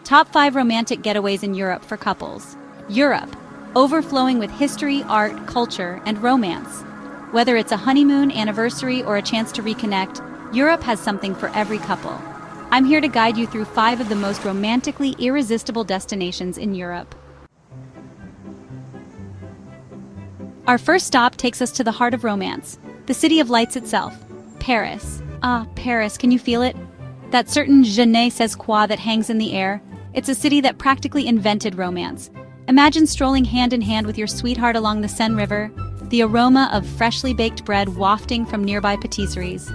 Top 5 romantic getaways in Europe for couples. Europe, overflowing with history, art, culture, and romance. Whether it's a honeymoon, anniversary, or a chance to reconnect, Europe has something for every couple. I'm here to guide you through 5 of the most romantically irresistible destinations in Europe. Our first stop takes us to the heart of romance, the city of lights itself, Paris. Ah, Paris, can you feel it? That certain je ne sais quoi that hangs in the air. It's a city that practically invented romance. Imagine strolling hand in hand with your sweetheart along the Seine River, the aroma of freshly baked bread wafting from nearby patisseries.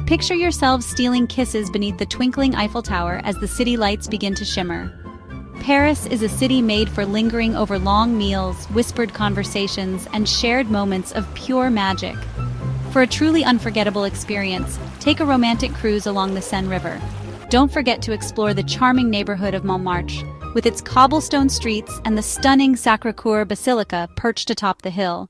Picture yourselves stealing kisses beneath the twinkling Eiffel Tower as the city lights begin to shimmer. Paris is a city made for lingering over long meals, whispered conversations, and shared moments of pure magic. For a truly unforgettable experience, take a romantic cruise along the Seine River. Don't forget to explore the charming neighborhood of Montmartre, with its cobblestone streets and the stunning Sacré-Cœur Basilica perched atop the hill.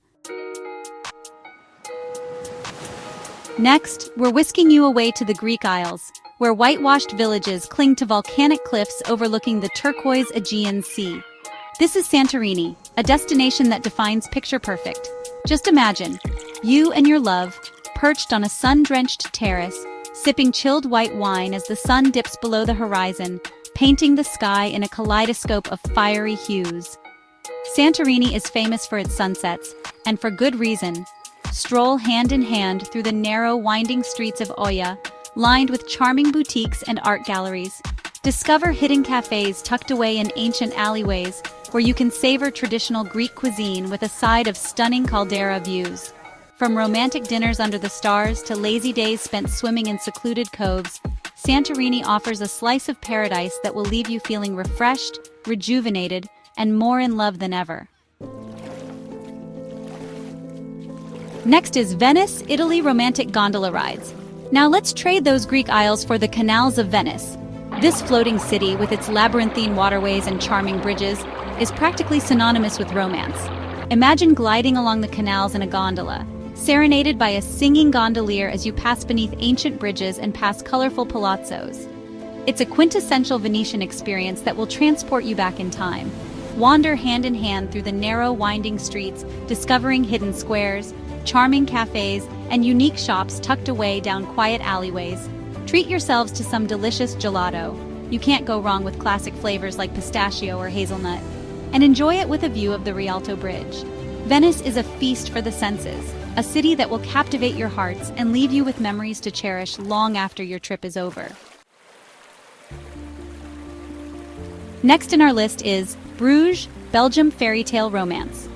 Next, we're whisking you away to the Greek Isles, where whitewashed villages cling to volcanic cliffs overlooking the turquoise Aegean Sea. This is Santorini, a destination that defines picture perfect. Just imagine, you and your love, perched on a sun-drenched terrace, sipping chilled white wine as the sun dips below the horizon, painting the sky in a kaleidoscope of fiery hues. Santorini is famous for its sunsets, and for good reason. Stroll hand in hand through the narrow, winding streets of Oia, lined with charming boutiques and art galleries. Discover hidden cafes tucked away in ancient alleyways, where you can savor traditional Greek cuisine with a side of stunning caldera views. From romantic dinners under the stars to lazy days spent swimming in secluded coves, Santorini offers a slice of paradise that will leave you feeling refreshed, rejuvenated, and more in love than ever. Next is Venice, Italy romantic gondola rides. Now let's trade those Greek Isles for the canals of Venice. This floating city, with its labyrinthine waterways and charming bridges, is practically synonymous with romance. Imagine gliding along the canals in a gondola, serenaded by a singing gondolier as you pass beneath ancient bridges and past colorful palazzos. It's a quintessential Venetian experience that will transport you back in time. Wander hand in hand through the narrow, winding streets, discovering hidden squares, charming cafes, and unique shops tucked away down quiet alleyways. Treat yourselves to some delicious gelato. You can't go wrong with classic flavors like pistachio or hazelnut. And enjoy it with a view of the Rialto Bridge. Venice is a feast for the senses, a city that will captivate your hearts and leave you with memories to cherish long after your trip is over. Next in our list is Bruges, Belgium fairy tale romance.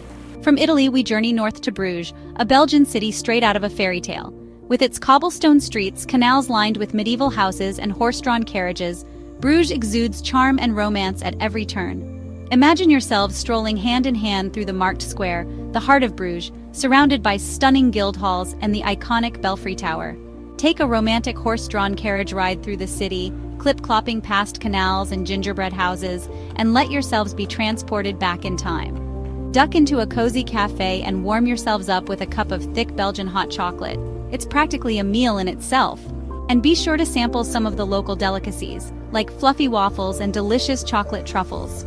From Italy, we journey north to Bruges, a Belgian city straight out of a fairy tale. With its cobblestone streets, canals lined with medieval houses, and horse-drawn carriages, Bruges exudes charm and romance at every turn. Imagine yourselves strolling hand in hand through the marked square, the heart of Bruges, surrounded by stunning guild halls and the iconic Belfry Tower. Take a romantic horse-drawn carriage ride through the city, clip-clopping past canals and gingerbread houses, and let yourselves be transported back in time. Duck into a cozy cafe and warm yourselves up with a cup of thick Belgian hot chocolate. It's practically a meal in itself. And be sure to sample some of the local delicacies, like fluffy waffles and delicious chocolate truffles.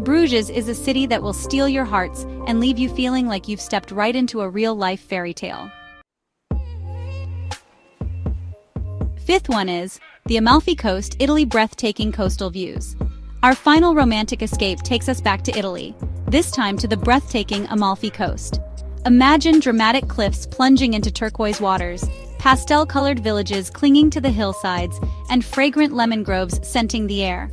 Bruges is a city that will steal your hearts and leave you feeling like you've stepped right into a real-life fairy tale. Fifth one is the Amalfi Coast, Italy breathtaking coastal views. Our final romantic escape takes us back to Italy, this time to the breathtaking Amalfi Coast. Imagine dramatic cliffs plunging into turquoise waters, pastel-colored villages clinging to the hillsides, and fragrant lemon groves scenting the air.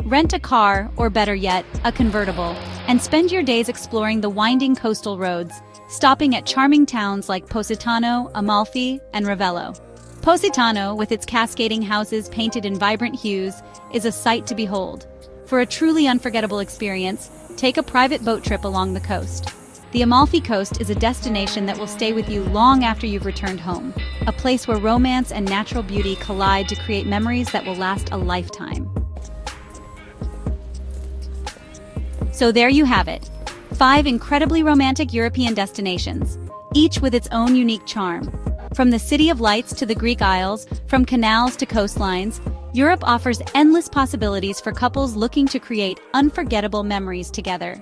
Rent a car, or better yet, a convertible, and spend your days exploring the winding coastal roads, stopping at charming towns like Positano, Amalfi, and Ravello. Positano, with its cascading houses painted in vibrant hues, is a sight to behold. For a truly unforgettable experience, take a private boat trip along the coast. The Amalfi Coast is a destination that will stay with you long after you've returned home, a place where romance and natural beauty collide to create memories that will last a lifetime. So there you have it, 5 incredibly romantic European destinations, each with its own unique charm. From the City of Lights to the Greek Isles, from canals to coastlines, Europe offers endless possibilities for couples looking to create unforgettable memories together.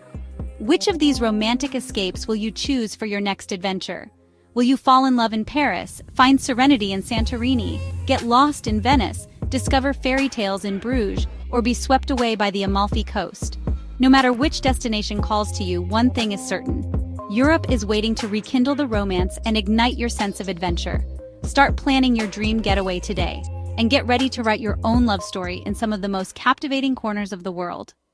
Which of these romantic escapes will you choose for your next adventure? Will you fall in love in Paris, find serenity in Santorini, get lost in Venice, discover fairy tales in Bruges, or be swept away by the Amalfi Coast? No matter which destination calls to you, one thing is certain. Europe is waiting to rekindle the romance and ignite your sense of adventure. Start planning your dream getaway today, and get ready to write your own love story in some of the most captivating corners of the world.